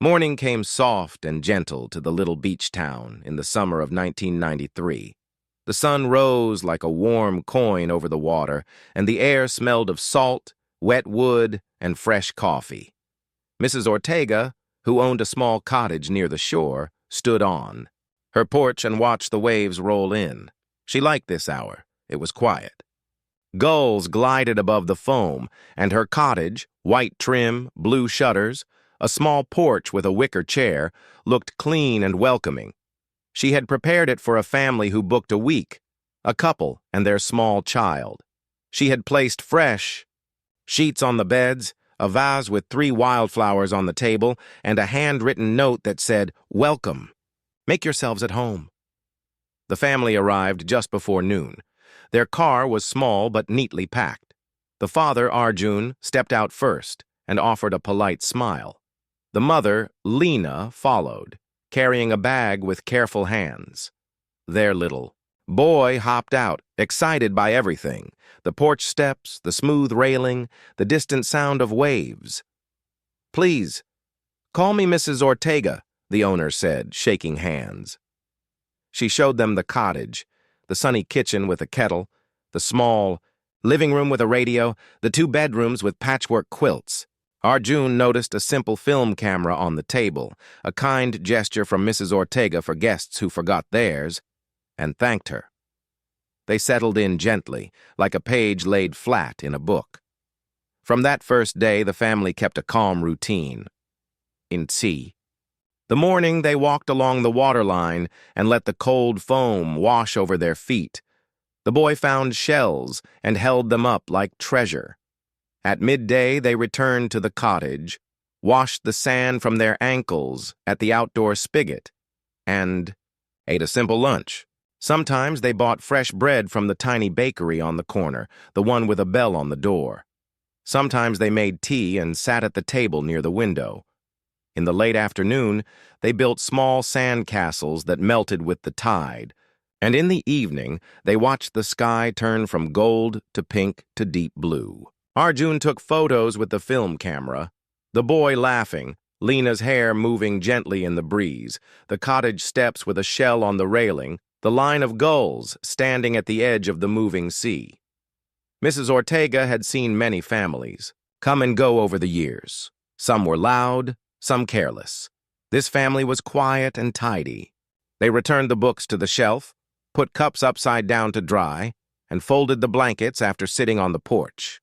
Morning came soft and gentle to the little beach town in the summer of 1993. The sun rose like a warm coin over the water, and the air smelled of salt, wet wood, and fresh coffee. Mrs. Ortega, who owned a small cottage near the shore, stood on her porch and watched the waves roll in. She liked this hour. It was quiet. Gulls glided above the foam, and her cottage, white trim, blue shutters, a small porch with a wicker chair, looked clean and welcoming. She had prepared it for a family who booked a week, a couple and their small child. She had placed fresh sheets on the beds, a vase with 3 wildflowers on the table, and a handwritten note that said, "Welcome. Make yourselves at home." The family arrived just before noon. Their car was small but neatly packed. The father, Arjun, stepped out first and offered a polite smile. The mother, Lena, followed, carrying a bag with careful hands. Their little boy hopped out, excited by everything: the porch steps, the smooth railing, the distant sound of waves. "Please, call me Mrs. Ortega," the owner said, shaking hands. She showed them the cottage, the sunny kitchen with a kettle, the small living room with a radio, the 2 bedrooms with patchwork quilts. Arjun noticed a simple film camera on the table, a kind gesture from Mrs. Ortega for guests who forgot theirs, and thanked her. They settled in gently, like a page laid flat in a book. From that first day, the family kept a calm routine. In tea. The morning, they walked along the waterline and let the cold foam wash over their feet. The boy found shells and held them up like treasure. At midday, they returned to the cottage, washed the sand from their ankles at the outdoor spigot, and ate a simple lunch. Sometimes they bought fresh bread from the tiny bakery on the corner, the one with a bell on the door. Sometimes they made tea and sat at the table near the window. In the late afternoon, they built small sand castles that melted with the tide, and in the evening, they watched the sky turn from gold to pink to deep blue. Arjun took photos with the film camera, the boy laughing, Lena's hair moving gently in the breeze, the cottage steps with a shell on the railing, the line of gulls standing at the edge of the moving sea. Mrs. Ortega had seen many families come and go over the years. Some were loud, some careless. This family was quiet and tidy. They returned the books to the shelf, put cups upside down to dry, and folded the blankets after sitting on the porch.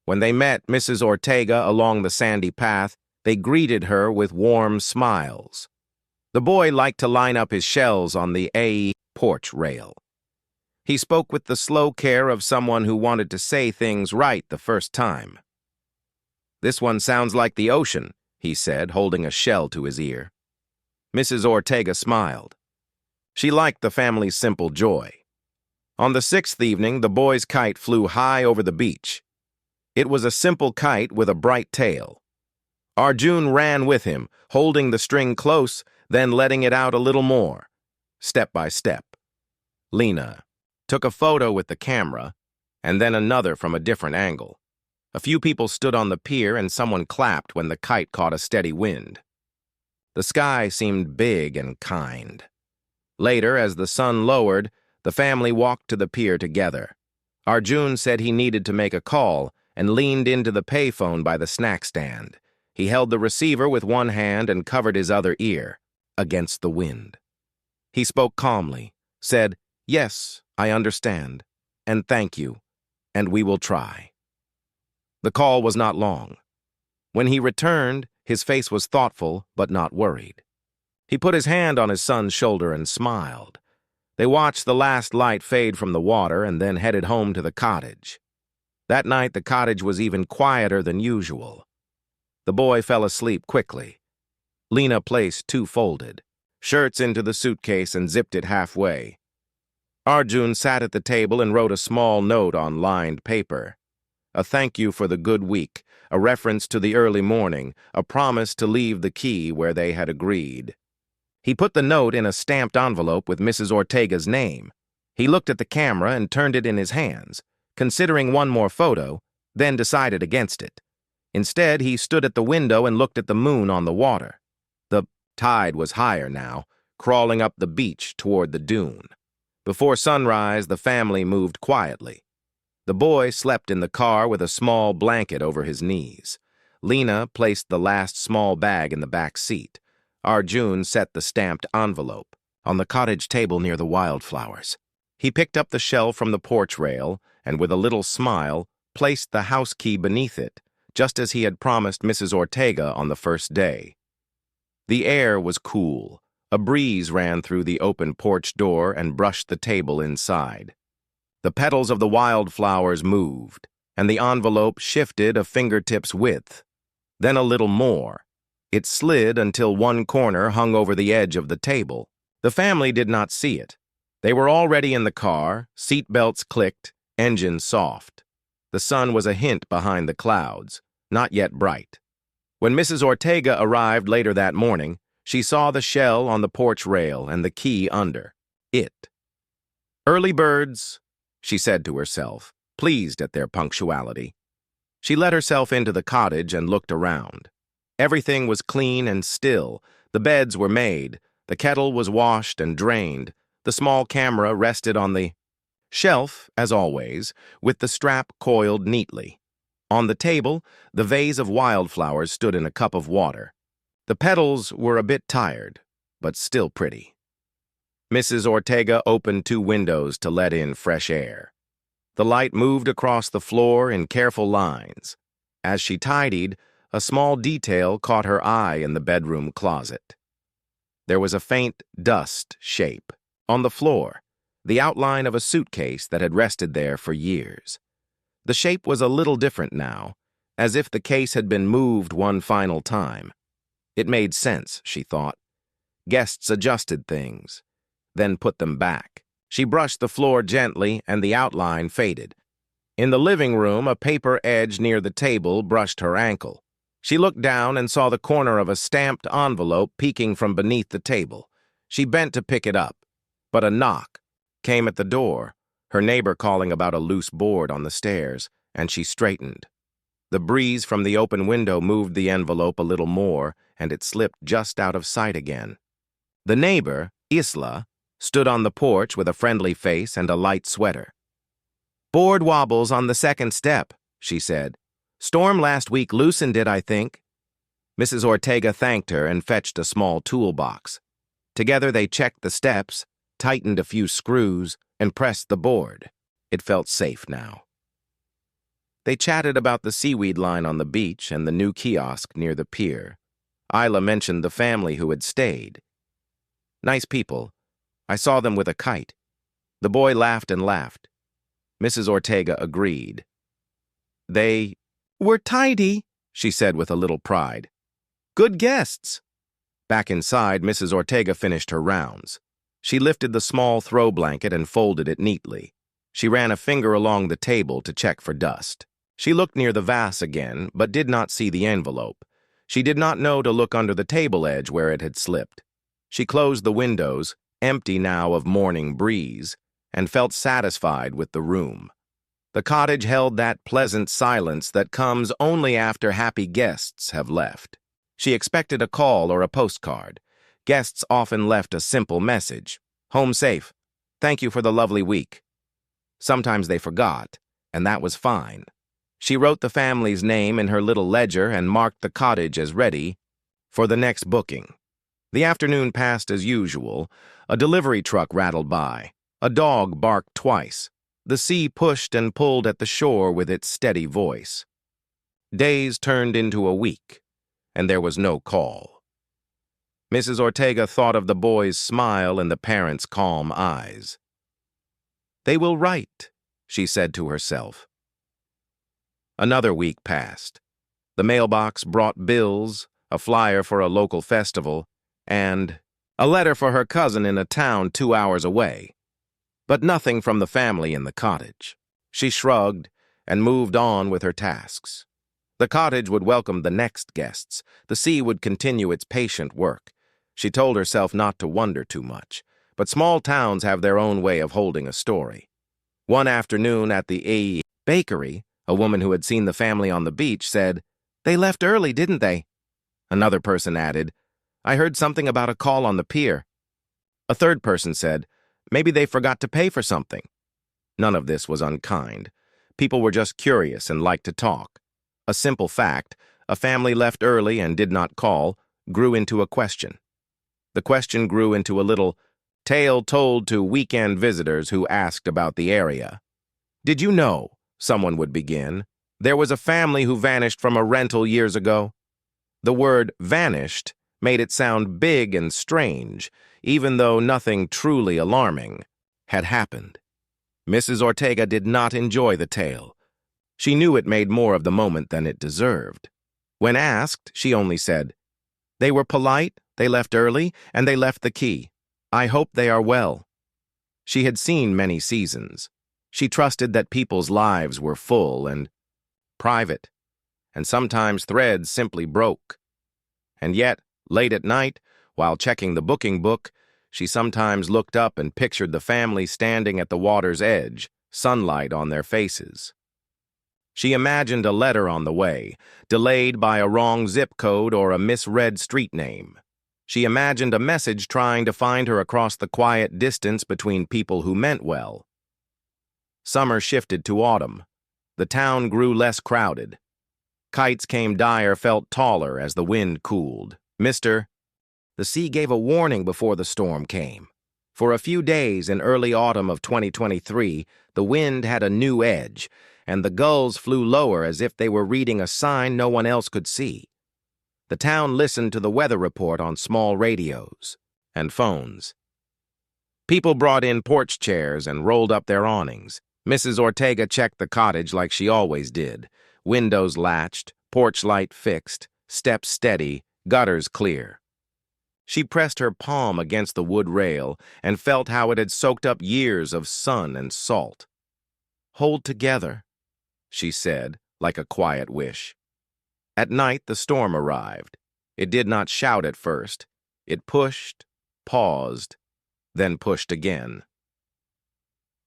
When they met Mrs. Ortega along the sandy path, they greeted her with warm smiles. The boy liked to line up his shells on the porch rail. He spoke with the slow care of someone who wanted to say things right the first time. "This one sounds like the ocean," he said, holding a shell to his ear. Mrs. Ortega smiled. She liked the family's simple joy. On the 6th evening, the boy's kite flew high over the beach. It was a simple kite with a bright tail. Arjun ran with him, holding the string close, then letting it out a little more, step by step. Lena took a photo with the camera, and then another from a different angle. A few people stood on the pier and someone clapped when the kite caught a steady wind. The sky seemed big and kind. Later, as the sun lowered, the family walked to the pier together. Arjun said he needed to make a call and leaned into the payphone by the snack stand. He held the receiver with one hand and covered his other ear against the wind. He spoke calmly, said, "Yes, I understand, and thank you, and we will try." The call was not long. When he returned, his face was thoughtful but not worried. He put his hand on his son's shoulder and smiled. They watched the last light fade from the water and then headed home to the cottage. That night, the cottage was even quieter than usual. The boy fell asleep quickly. Lena placed 2 folded shirts into the suitcase and zipped it halfway. Arjun sat at the table and wrote a small note on lined paper. A thank you for the good week, a reference to the early morning, a promise to leave the key where they had agreed. He put the note in a stamped envelope with Mrs. Ortega's name. He looked at the camera and turned it in his hands, considering one more photo, then decided against it. Instead, he stood at the window and looked at the moon on the water. Tide was higher now, crawling up the beach toward the dune. Before sunrise, the family moved quietly. The boy slept in the car with a small blanket over his knees. Lena placed the last small bag in the back seat. Arjun set the stamped envelope on the cottage table near the wildflowers. He picked up the shell from the porch rail and, with a little smile, placed the house key beneath it, just as he had promised Mrs. Ortega on the first day. The air was cool. A breeze ran through the open porch door and brushed the table inside. The petals of the wildflowers moved, and the envelope shifted a fingertip's width. Then a little more. It slid until one corner hung over the edge of the table. The family did not see it. They were already in the car, seat belts clicked, engine soft. The sun was a hint behind the clouds, not yet bright. When Mrs. Ortega arrived later that morning, she saw the shell on the porch rail and the key under it. "Early birds," she said to herself, pleased at their punctuality. She let herself into the cottage and looked around. Everything was clean and still. The beds were made. The kettle was washed and drained. The small camera rested on the shelf, as always, with the strap coiled neatly. On the table, the vase of wildflowers stood in a cup of water. The petals were a bit tired, but still pretty. Mrs. Ortega opened 2 windows to let in fresh air. The light moved across the floor in careful lines. As she tidied, a small detail caught her eye in the bedroom closet. There was a faint dust shape on the floor, the outline of a suitcase that had rested there for years. The shape was a little different now, as if the case had been moved one final time. It made sense, she thought. Guests adjusted things, then put them back. She brushed the floor gently, and the outline faded. In the living room, a paper edge near the table brushed her ankle. She looked down and saw the corner of a stamped envelope peeking from beneath the table. She bent to pick it up, but a knock came at the door, her neighbor calling about a loose board on the stairs, and she straightened. The breeze from the open window moved the envelope a little more, and it slipped just out of sight again. The neighbor, Isla, stood on the porch with a friendly face and a light sweater. "Board wobbles on the second step," she said. "Storm last week loosened it, I think." Mrs. Ortega thanked her and fetched a small toolbox. Together they checked the steps, tightened a few screws, and pressed the board. It felt safe now. They chatted about the seaweed line on the beach and the new kiosk near the pier. Isla mentioned the family who had stayed. "Nice people. I saw them with a kite." The boy laughed and laughed. Mrs. Ortega agreed. "They were tidy," she said with a little pride. "Good guests." Back inside, Mrs. Ortega finished her rounds. She lifted the small throw blanket and folded it neatly. She ran a finger along the table to check for dust. She looked near the vase again, but did not see the envelope. She did not know to look under the table edge where it had slipped. She closed the windows, empty now of morning breeze, and felt satisfied with the room. The cottage held that pleasant silence that comes only after happy guests have left. She expected a call or a postcard. Guests often left a simple message. "Home safe. Thank you for the lovely week." Sometimes they forgot, and that was fine. She wrote the family's name in her little ledger and marked the cottage as ready for the next booking. The afternoon passed as usual. A delivery truck rattled by. A dog barked twice. The sea pushed and pulled at the shore with its steady voice. Days turned into a week, and there was no call. Mrs. Ortega thought of the boy's smile and the parents' calm eyes. "They will write," she said to herself. Another week passed. The mailbox brought bills, a flyer for a local festival, and a letter for her cousin in a town 2 hours away. But nothing from the family in the cottage. She shrugged and moved on with her tasks. The cottage would welcome the next guests. The sea would continue its patient work. She told herself not to wonder too much, but small towns have their own way of holding a story. One afternoon at the bakery, a woman who had seen the family on the beach said, "They left early, didn't they?" Another person added, I heard something about a call on the pier. A third person said, maybe they forgot to pay for something. None of this was unkind. People were just curious and liked to talk. A simple fact, a family left early and did not call, grew into a question. The question grew into a little tale told to weekend visitors who asked about the area. Did you know, someone would begin, there was a family who vanished from a rental years ago? The word vanished made it sound big and strange, even though nothing truly alarming had happened. Mrs. Ortega did not enjoy the tale. She knew it made more of the moment than it deserved. When asked, she only said, they were polite, they left early, and they left the key. I hope they are well. She had seen many seasons. She trusted that people's lives were full and private, and sometimes threads simply broke. And yet, late at night, while checking the booking book, she sometimes looked up and pictured the family standing at the water's edge, sunlight on their faces. She imagined a letter on the way, delayed by a wrong zip code or a misread street name. She imagined a message trying to find her across the quiet distance between people who meant well. Summer shifted to autumn. The town grew less crowded. Kites came Dyer felt taller as the wind cooled. The sea gave a warning before the storm came. For a few days in early autumn of 2023, the wind had a new edge, and the gulls flew lower as if they were reading a sign no one else could see. The town listened to the weather report on small radios and phones. People brought in porch chairs and rolled up their awnings. Mrs. Ortega checked the cottage like she always did. Windows latched, porch light fixed, steps steady, gutters clear. She pressed her palm against the wood rail and felt how it had soaked up years of sun and salt. Hold together, she said, like a quiet wish. At night, the storm arrived. It did not shout at first. It pushed, paused, then pushed again.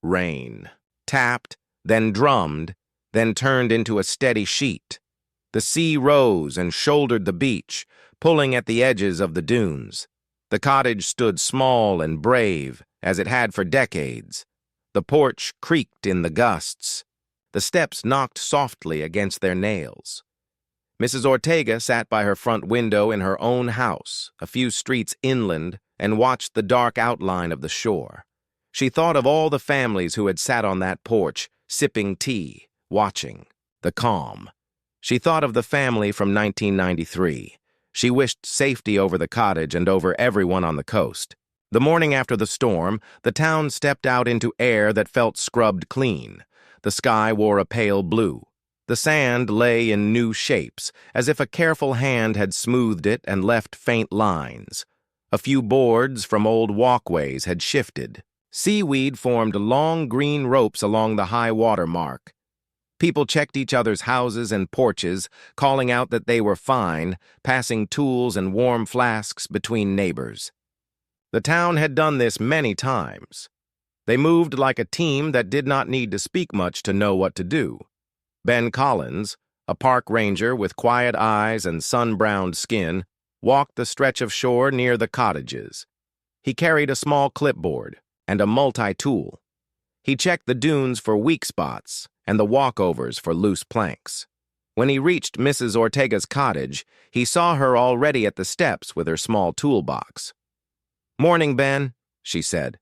Rain. Tapped, then drummed, then turned into a steady sheet. The sea rose and shouldered the beach, pulling at the edges of the dunes. The cottage stood small and brave, as it had for decades. The porch creaked in the gusts. The steps knocked softly against their nails. Mrs. Ortega sat by her front window in her own house, a few streets inland, and watched the dark outline of the shore. She thought of all the families who had sat on that porch, sipping tea, watching, the calm. She thought of the family from 1993. She wished safety over the cottage and over everyone on the coast. The morning after the storm, the town stepped out into air that felt scrubbed clean. The sky wore a pale blue. The sand lay in new shapes, as if a careful hand had smoothed it and left faint lines. A few boards from old walkways had shifted. Seaweed formed long green ropes along the high water mark. People checked each other's houses and porches, calling out that they were fine, passing tools and warm flasks between neighbors. The town had done this many times. They moved like a team that did not need to speak much to know what to do. Ben Collins, a park ranger with quiet eyes and sun-browned skin, walked the stretch of shore near the cottages. He carried a small clipboard and a multi-tool. He checked the dunes for weak spots and the walkovers for loose planks. When he reached Mrs. Ortega's cottage, he saw her already at the steps with her small toolbox. "Morning, Ben," she said.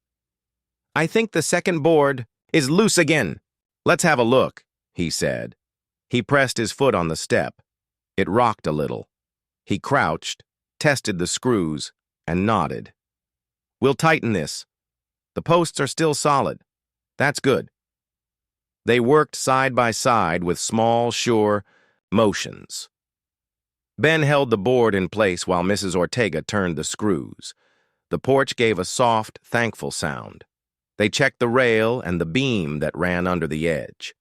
"I think the second board is loose again. Let's have a look," he said. He pressed his foot on the step. It rocked a little. He crouched, tested the screws, and nodded. "We'll tighten this. The posts are still solid. That's good." They worked side by side with small, sure motions. Ben held the board in place while Mrs. Ortega turned the screws. The porch gave a soft, thankful sound. They checked the rail and the beam that ran under the edge.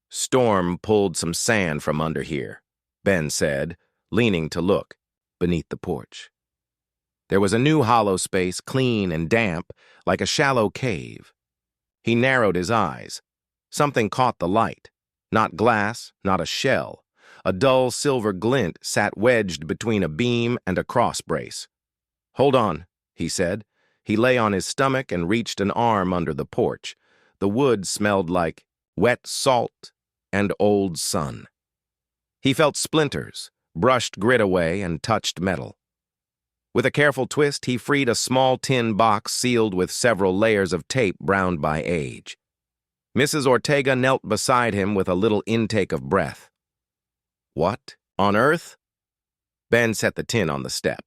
"Storm pulled some sand from under here," Ben said, leaning to look beneath the porch. There was a new hollow space, clean and damp, like a shallow cave. He narrowed his eyes. Something caught the light. Not glass, not a shell. A dull silver glint sat wedged between a beam and a cross brace. "Hold on," he said. He lay on his stomach and reached an arm under the porch. The wood smelled like wet salt and old sun. He felt splinters, brushed grit away, and touched metal. With a careful twist, he freed a small tin box sealed with several layers of tape browned by age. Mrs. Ortega knelt beside him with a little intake of breath. "What on earth?" Ben set the tin on the step.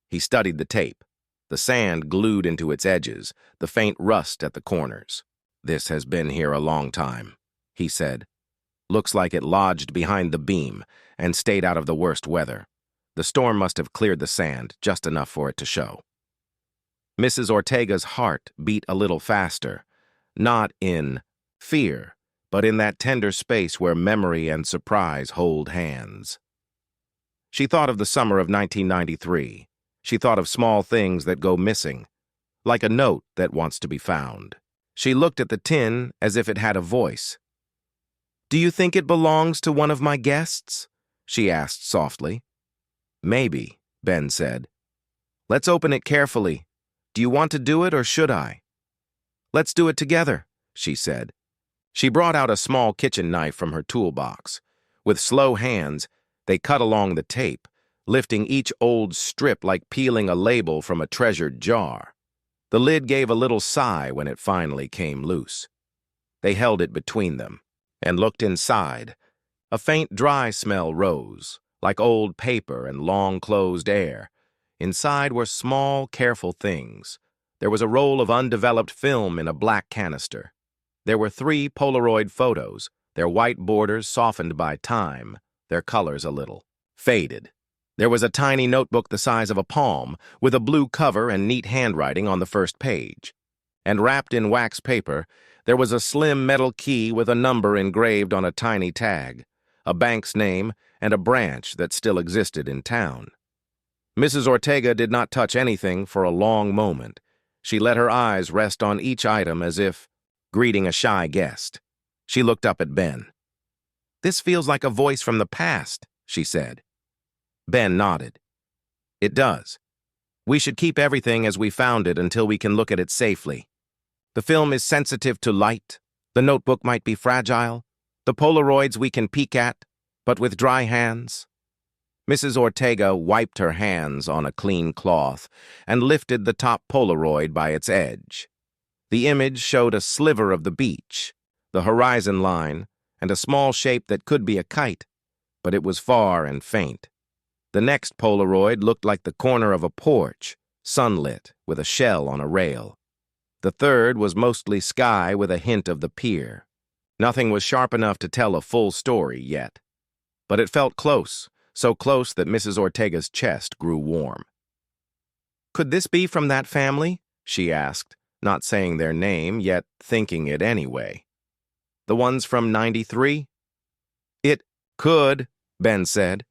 He studied the tape, the sand glued into its edges, the faint rust at the corners. "This has been here a long time," he said. "Looks like it lodged behind the beam and stayed out of the worst weather. The storm must have cleared the sand, just enough for it to show." Mrs. Ortega's heart beat a little faster, not in fear, but in that tender space where memory and surprise hold hands. She thought of the summer of 1993. She thought of small things that go missing, like a note that wants to be found. She looked at the tin as if it had a voice. "Do you think it belongs to one of my guests?" she asked softly. "Maybe," Ben said. "Let's open it carefully. Do you want to do it or should I?" "Let's do it together," she said. She brought out a small kitchen knife from her toolbox. With slow hands, they cut along the tape, lifting each old strip like peeling a label from a treasured jar. The lid gave a little sigh when it finally came loose. They held it between them and looked inside. A faint dry smell rose, like old paper and long-closed air. Inside were small, careful things. There was a roll of undeveloped film in a black canister. There were 3 Polaroid photos, their white borders softened by time, their colors a little faded. There was a tiny notebook the size of a palm, with a blue cover and neat handwriting on the first page. And wrapped in wax paper, there was a slim metal key with a number engraved on a tiny tag, a bank's name, and a branch that still existed in town. Mrs. Ortega did not touch anything for a long moment. She let her eyes rest on each item as if greeting a shy guest. She looked up at Ben. "This feels like a voice from the past," she said. Ben nodded. "It does. We should keep everything as we found it until we can look at it safely. The film is sensitive to light. The notebook might be fragile. The Polaroids we can peek at, but with dry hands." Mrs. Ortega wiped her hands on a clean cloth and lifted the top Polaroid by its edge. The image showed a sliver of the beach, the horizon line, and a small shape that could be a kite, but it was far and faint. The next Polaroid looked like the corner of a porch, sunlit, with a shell on a rail. The third was mostly sky with a hint of the pier. Nothing was sharp enough to tell a full story yet. But it felt close, so close that Mrs. Ortega's chest grew warm. "Could this be from that family?" she asked, not saying their name, yet thinking it anyway. "The ones from 93? "It could," Ben said.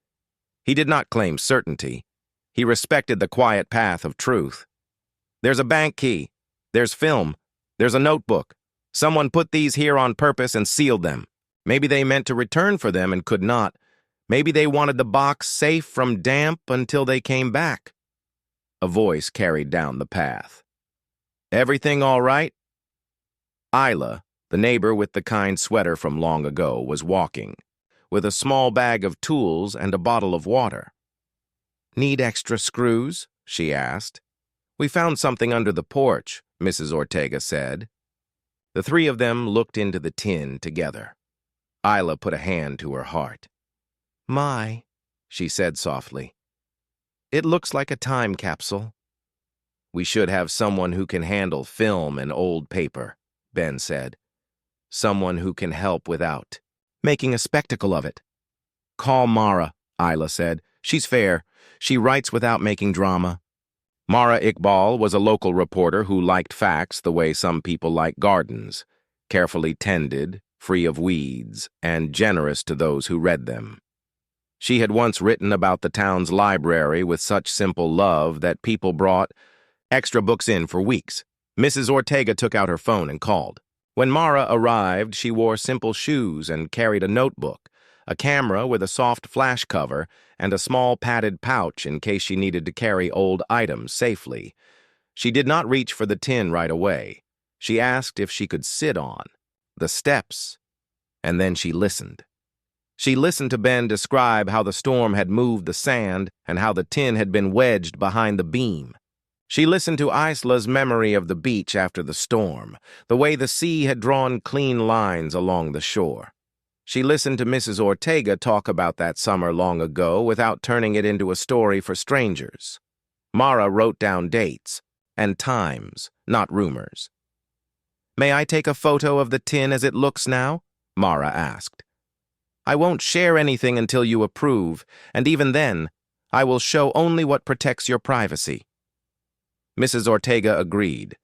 He did not claim certainty. He respected the quiet path of truth. "There's a bank key. There's film. There's a notebook. Someone put these here on purpose and sealed them. Maybe they meant to return for them and could not. Maybe they wanted the box safe from damp until they came back." A voice carried down the path. "Everything all right?" Isla, the neighbor with the kind sweater from long ago, was walking, with a small bag of tools and a bottle of water. "Need extra screws?" she asked. "We found something under the porch," Mrs. Ortega said. The 3 of them looked into the tin together. Isla put a hand to her heart. "My," she said softly. "It looks like a time capsule." "We should have someone who can handle film and old paper," Ben said. "Someone who can help without making a spectacle of it." "Call Mara," Isla said. "She's fair. She writes without making drama." Mara Iqbal was a local reporter who liked facts the way some people like gardens, carefully tended, free of weeds, and generous to those who read them. She had once written about the town's library with such simple love that people brought extra books in for weeks. Mrs. Ortega took out her phone and called. When Mara arrived, she wore simple shoes and carried a notebook, a camera with a soft flash cover, and a small padded pouch in case she needed to carry old items safely. She did not reach for the tin right away. She asked if she could sit on the steps, and then she listened. She listened to Ben describe how the storm had moved the sand and how the tin had been wedged behind the beam. She listened to Isla's memory of the beach after the storm, the way the sea had drawn clean lines along the shore. She listened to Mrs. Ortega talk about that summer long ago without turning it into a story for strangers. Mara wrote down dates and times, not rumors. "May I take a photo of the tin as it looks now?" Mara asked. "I won't share anything until you approve, and even then, I will show only what protects your privacy." Mrs. Ortega agreed.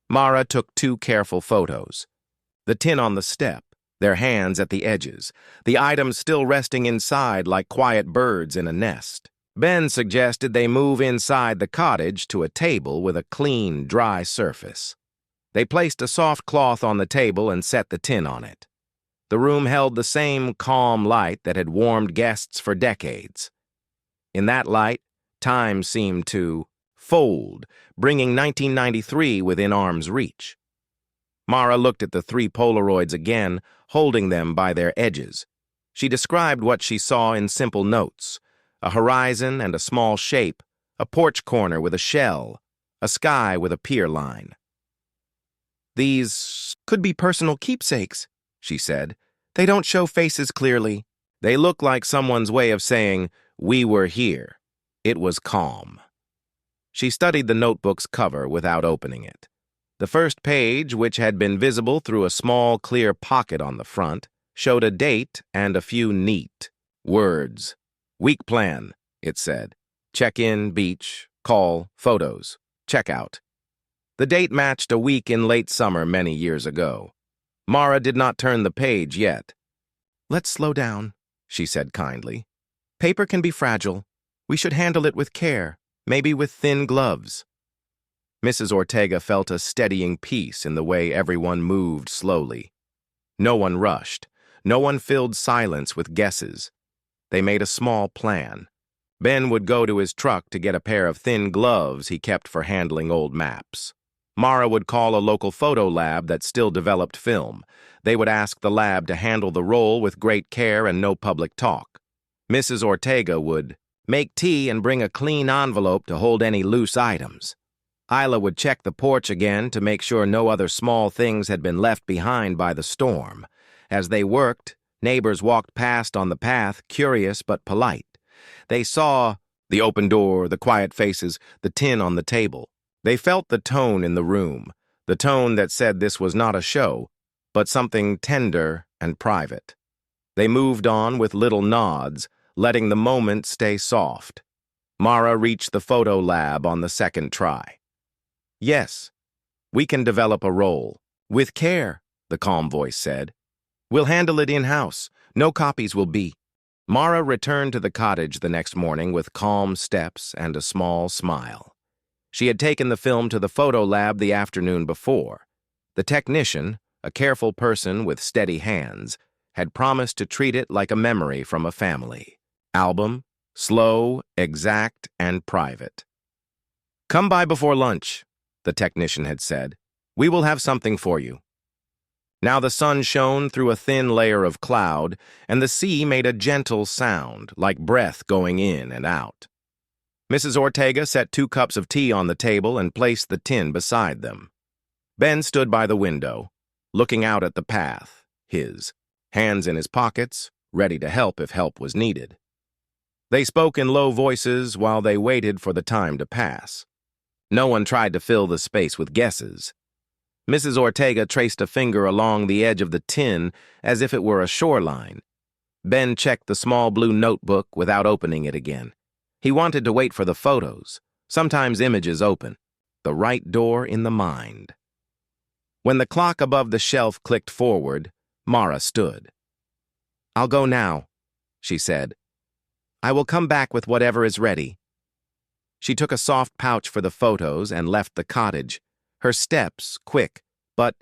Mara took 2 careful photos. The tin on the step, their hands at the edges, the items still resting inside like quiet birds in a nest. Ben suggested they move inside the cottage to a table with a clean, dry surface. They placed a soft cloth on the table and set the tin on it. The room held the same calm light that had warmed guests for decades. In that light, time seemed to fold, bringing 1993 within arm's reach. Mara looked at the 3 Polaroids again, holding them by their edges. She described what she saw in simple notes: a horizon and a small shape, a porch corner with a shell, a sky with a pier line. "These could be personal keepsakes," she said. "They don't show faces clearly. They look like someone's way of saying, 'We were here.'" It was calm. She studied the notebook's cover without opening it. The first page, which had been visible through a small, clear pocket on the front, showed a date and a few neat words. "Week plan," it said. "Check-in, beach, call, photos, check-out." The date matched a week in late summer many years ago. Mara did not turn the page yet. "Let's slow down," she said kindly. "Paper can be fragile. We should handle it with care, maybe with thin gloves." Mrs. Ortega felt a steadying peace in the way everyone moved slowly. No one rushed. No one filled silence with guesses. They made a small plan. Ben would go to his truck to get a pair of thin gloves he kept for handling old maps. Mara would call a local photo lab that still developed film. They would ask the lab to handle the roll with great care and no public talk. Mrs. Ortega would make tea and bring a clean envelope to hold any loose items. Isla would check the porch again to make sure no other small things had been left behind by the storm. As they worked, neighbors walked past on the path, curious but polite. They saw the open door, the quiet faces, the tin on the table. They felt the tone in the room, the tone that said this was not a show, but something tender and private. They moved on with little nods, letting the moment stay soft. Mara reached the photo lab on the second try. "Yes, we can develop a roll. With care," the calm voice said. "We'll handle it in-house. No copies will be." Mara returned to the cottage the next morning with calm steps and a small smile. She had taken the film to the photo lab the afternoon before. The technician, a careful person with steady hands, had promised to treat it like a memory from a family. Album, slow, exact, and private. "Come by before lunch," the technician had said. "We will have something for you." Now the sun shone through a thin layer of cloud, and the sea made a gentle sound, like breath going in and out. Mrs. Ortega set 2 cups of tea on the table and placed the tin beside them. Ben stood by the window, looking out at the path, his hands in his pockets, ready to help if help was needed. They spoke in low voices while they waited for the time to pass. No one tried to fill the space with guesses. Mrs. Ortega traced a finger along the edge of the tin as if it were a shoreline. Ben checked the small blue notebook without opening it again. He wanted to wait for the photos. Sometimes images open. The right door in the mind. When the clock above the shelf clicked forward, Mara stood. "I'll go now," she said. "I will come back with whatever is ready." She took a soft pouch for the photos and left the cottage, her steps quick, but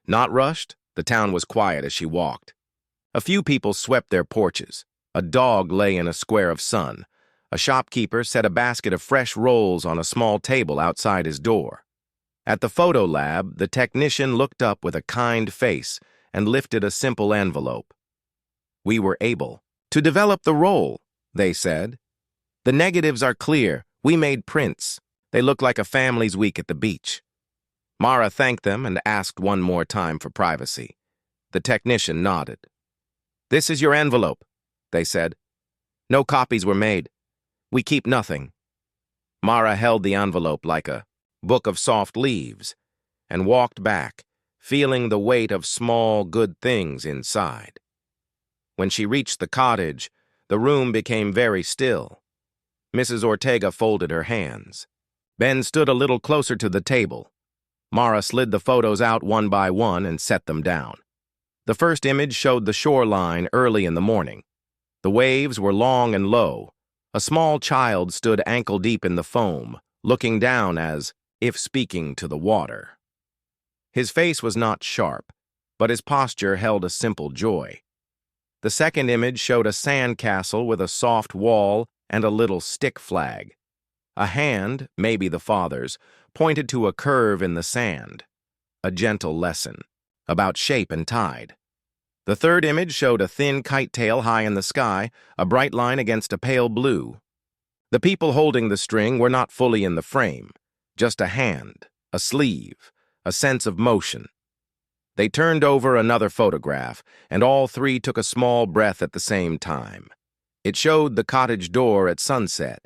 not rushed. The town was quiet as she walked. A few people swept their porches. A dog lay in a square of sun. A shopkeeper set a basket of fresh rolls on a small table outside his door. At the photo lab, the technician looked up with a kind face and lifted a simple envelope. "We were able to develop the roll," they said. "The negatives are clear. We made prints. They look like a family's week at the beach." Mara thanked them and asked one more time for privacy. The technician nodded. "This is your envelope," they said. "No copies were made. We keep nothing." Mara held the envelope like a book of soft leaves and walked back, feeling the weight of small, good things inside. When she reached the cottage, the room became very still. Mrs. Ortega folded her hands. Ben stood a little closer to the table. Mara slid the photos out one by one and set them down. The first image showed the shoreline early in the morning. The waves were long and low. A small child stood ankle-deep in the foam, looking down as if speaking to the water. His face was not sharp, but his posture held a simple joy. The second image showed a sand castle with a soft wall and a little stick flag. A hand, maybe the father's, pointed to a curve in the sand. A gentle lesson about shape and tide. The third image showed a thin kite tail high in the sky, a bright line against a pale blue. The people holding the string were not fully in the frame, just a hand, a sleeve, a sense of motion. They turned over another photograph, and all three took a small breath at the same time. It showed the cottage door at sunset.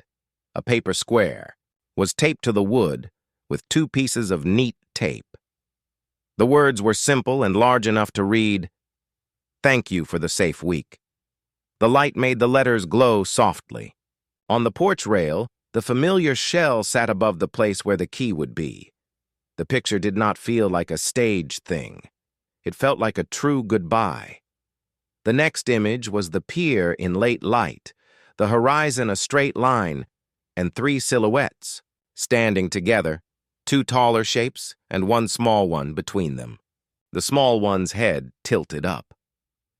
A paper square was taped to the wood with 2 pieces of neat tape. The words were simple and large enough to read, "Thank you for the safe week." The light made the letters glow softly. On the porch rail, the familiar shell sat above the place where the key would be. The picture did not feel like a staged thing. It felt like a true goodbye. The next image was the pier in late light, the horizon a straight line, and 3 silhouettes, standing together, 2 taller shapes and 1 small one between them. The small one's head tilted up.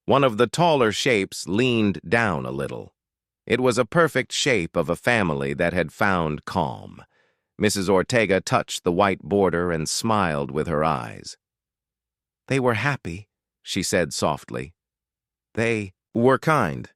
One of the taller shapes leaned down a little. It was a perfect shape of a family that had found calm. Mrs. Ortega touched the white border and smiled with her eyes. "They were happy," she said softly. "They were kind."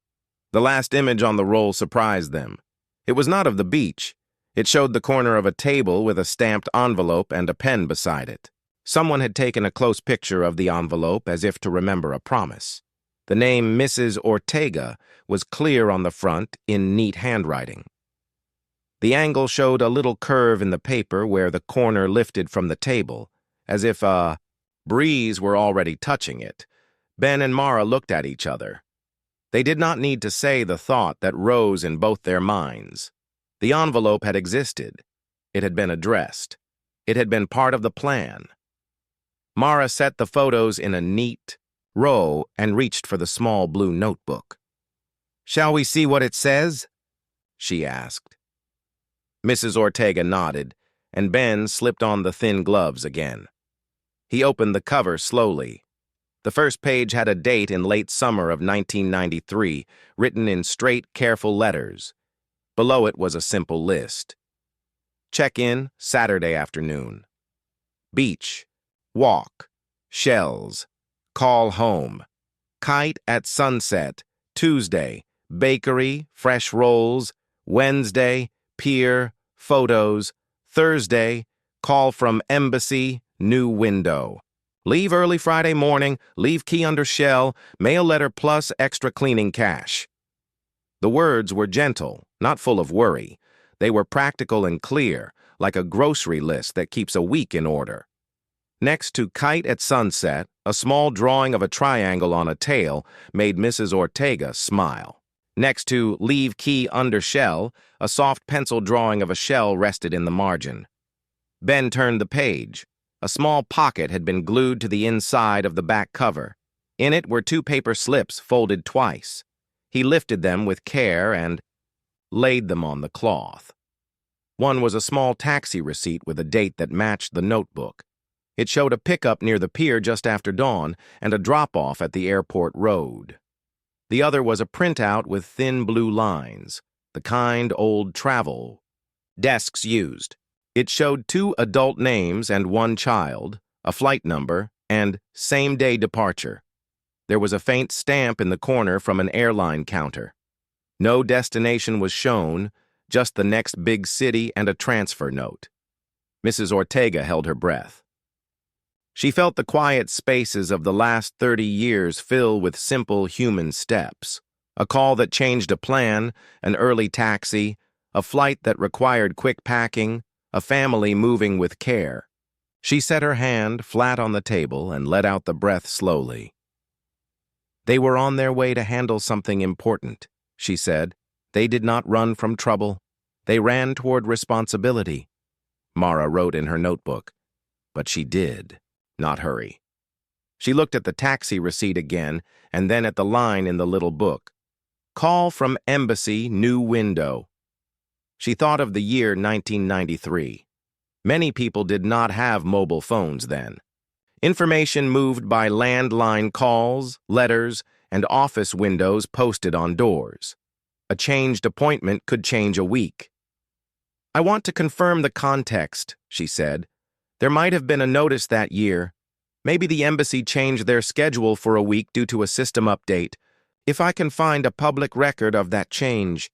The last image on the roll surprised them. It was not of the beach. It showed the corner of a table with a stamped envelope and a pen beside it. Someone had taken a close picture of the envelope as if to remember a promise. The name Mrs. Ortega was clear on the front in neat handwriting. The angle showed a little curve in the paper where the corner lifted from the table, as if a breeze were already touching it. Ben and Mara looked at each other. They did not need to say the thought that rose in both their minds. The envelope had existed. It had been addressed. It had been part of the plan. Mara set the photos in a neat row and reached for the small blue notebook. "Shall we see what it says?" she asked. Mrs. Ortega nodded, and Ben slipped on the thin gloves again. He opened the cover slowly. The first page had a date in late summer of 1993, written in straight, careful letters. Below it was a simple list. Check-in, Saturday afternoon. Beach, walk, shells, call home. Kite at sunset, Tuesday, bakery, fresh rolls, Wednesday, pier, photos, Thursday, call from embassy, new window. Leave early Friday morning, leave key under shell, mail letter plus extra cleaning cash. The words were gentle, not full of worry. They were practical and clear, like a grocery list that keeps a week in order. Next to kite at sunset, a small drawing of a triangle on a tail made Mrs. Ortega smile. Next to leave key under shell, a soft pencil drawing of a shell rested in the margin. Ben turned the page. A small pocket had been glued to the inside of the back cover. In it were 2 paper slips folded twice. He lifted them with care and laid them on the cloth. One was a small taxi receipt with a date that matched the notebook. It showed a pickup near the pier just after dawn and a drop-off at the airport road. The other was a printout with thin blue lines, the kind old travel desks used. It showed 2 adult names and 1 child, a flight number, and same-day departure. There was a faint stamp in the corner from an airline counter. No destination was shown, just the next big city and a transfer note. Mrs. Ortega held her breath. She felt the quiet spaces of the last 30 years fill with simple human steps. A call that changed a plan, an early taxi, a flight that required quick packing, a family moving with care. She set her hand flat on the table and let out the breath slowly. They were on their way to handle something important, she said. They did not run from trouble. They ran toward responsibility. Mara wrote in her notebook. But she did not hurry. She looked at the taxi receipt again and then at the line in the little book. Call from Embassy, new window. She thought of the year 1993. Many people did not have mobile phones then. Information moved by landline calls, letters, and office windows posted on doors. A changed appointment could change a week. I want to confirm the context, she said. There might have been a notice that year. Maybe the embassy changed their schedule for a week due to a system update. If I can find a public record of that change,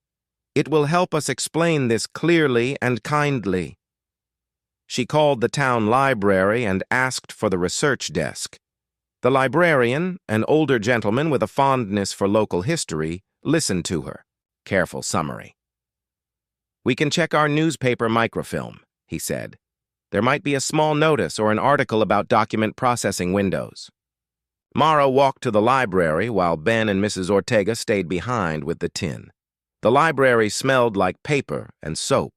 it will help us explain this clearly and kindly. She called the town library and asked for the research desk. The librarian, an older gentleman with a fondness for local history, listened to her. Careful summary. We can check our newspaper microfilm, he said. There might be a small notice or an article about document processing windows. Mara walked to the library while Ben and Mrs. Ortega stayed behind with the tin. The library smelled like paper and soap.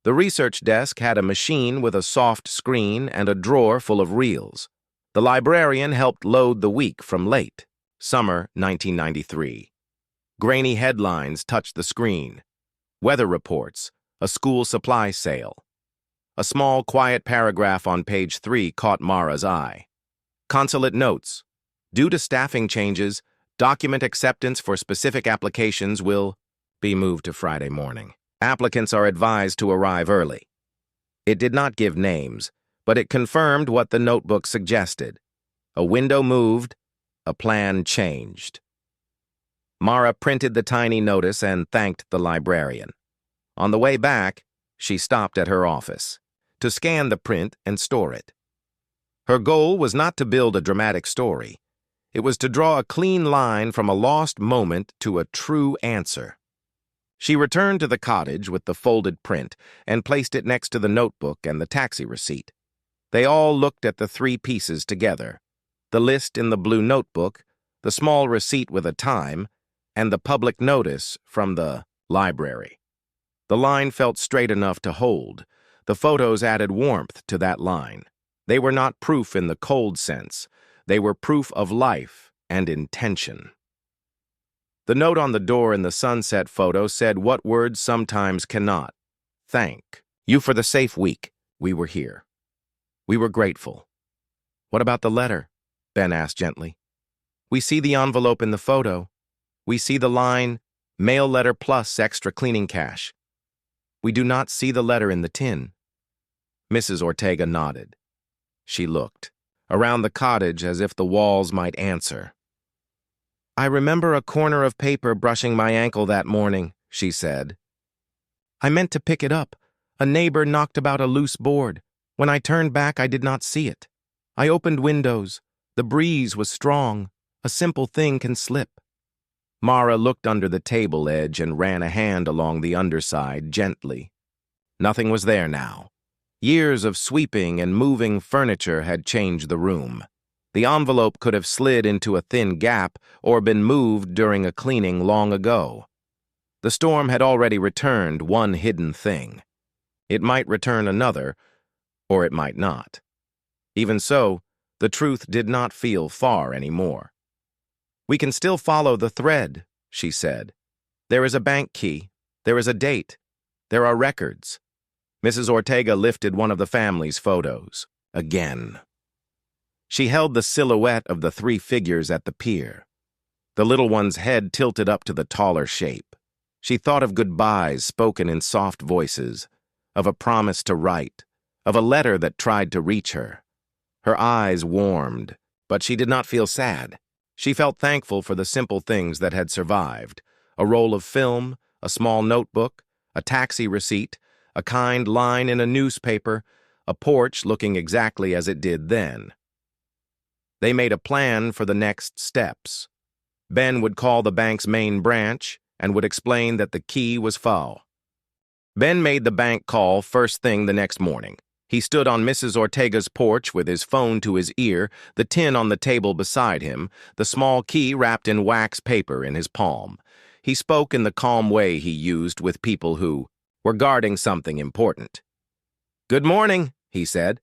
The research desk had a machine with a soft screen and a drawer full of reels. The librarian helped load the week from late, summer 1993. Grainy headlines touched the screen. Weather reports, a school supply sale. A small, quiet paragraph on page 3 caught Mara's eye. Consulate notes. Due to staffing changes, document acceptance for specific applications will be moved to Friday morning. Applicants are advised to arrive early. It did not give names, but it confirmed what the notebook suggested. A window moved, a plan changed. Mara printed the tiny notice and thanked the librarian. On the way back, she stopped at her office to scan the print and store it. Her goal was not to build a dramatic story. It was to draw a clean line from a lost moment to a true answer. She returned to the cottage with the folded print and placed it next to the notebook and the taxi receipt. They all looked at the 3 pieces together, the list in the blue notebook, the small receipt with a time, and the public notice from the library. The line felt straight enough to hold. The photos added warmth to that line. They were not proof in the cold sense. They were proof of life and intention. The note on the door in the sunset photo said what words sometimes cannot. Thank you for the safe week. We were here. We were grateful. What about the letter? Ben asked gently. We see the envelope in the photo. We see the line, mail letter plus extra cleaning cash. We do not see the letter in the tin. Mrs. Ortega nodded. She looked around the cottage as if the walls might answer. I remember a corner of paper brushing my ankle that morning, she said. I meant to pick it up. A neighbor knocked about a loose board. When I turned back, I did not see it. I opened windows. The breeze was strong. A simple thing can slip. Mara looked under the table edge and ran a hand along the underside gently. Nothing was there now. Years of sweeping and moving furniture had changed the room. The envelope could have slid into a thin gap or been moved during a cleaning long ago. The storm had already returned one hidden thing. It might return another, or it might not. Even so, the truth did not feel far anymore. We can still follow the thread, she said. There is a bank key. There is a date. There are records. Mrs. Ortega lifted one of the family's photos. Again. She held the silhouette of the three figures at the pier. The little one's head tilted up to the taller shape. She thought of goodbyes spoken in soft voices, of a promise to write, of a letter that tried to reach her. Her eyes warmed, but she did not feel sad. She felt thankful for the simple things that had survived: a roll of film, a small notebook, a taxi receipt, a kind line in a newspaper, a porch looking exactly as it did then. They made a plan for the next steps. Ben would call the bank's main branch and would explain that the key was foul. Ben made the bank call first thing the next morning. He stood on Mrs. Ortega's porch with his phone to his ear, the tin on the table beside him, the small key wrapped in wax paper in his palm. He spoke in the calm way he used with people who were guarding something important. "Good morning," he said.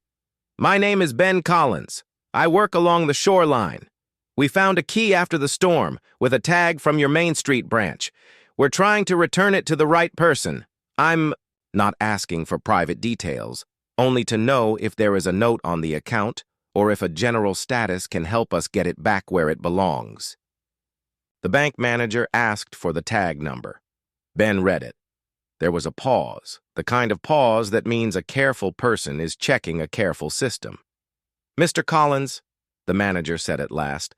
"My name is Ben Collins. I work along the shoreline. We found a key after the storm with a tag from your Main Street branch. We're trying to return it to the right person. I'm not asking for private details, only to know if there is a note on the account or if a general status can help us get it back where it belongs." The bank manager asked for the tag number. Ben read it. There was a pause, the kind of pause that means a careful person is checking a careful system. "Mr. Collins," the manager said at last,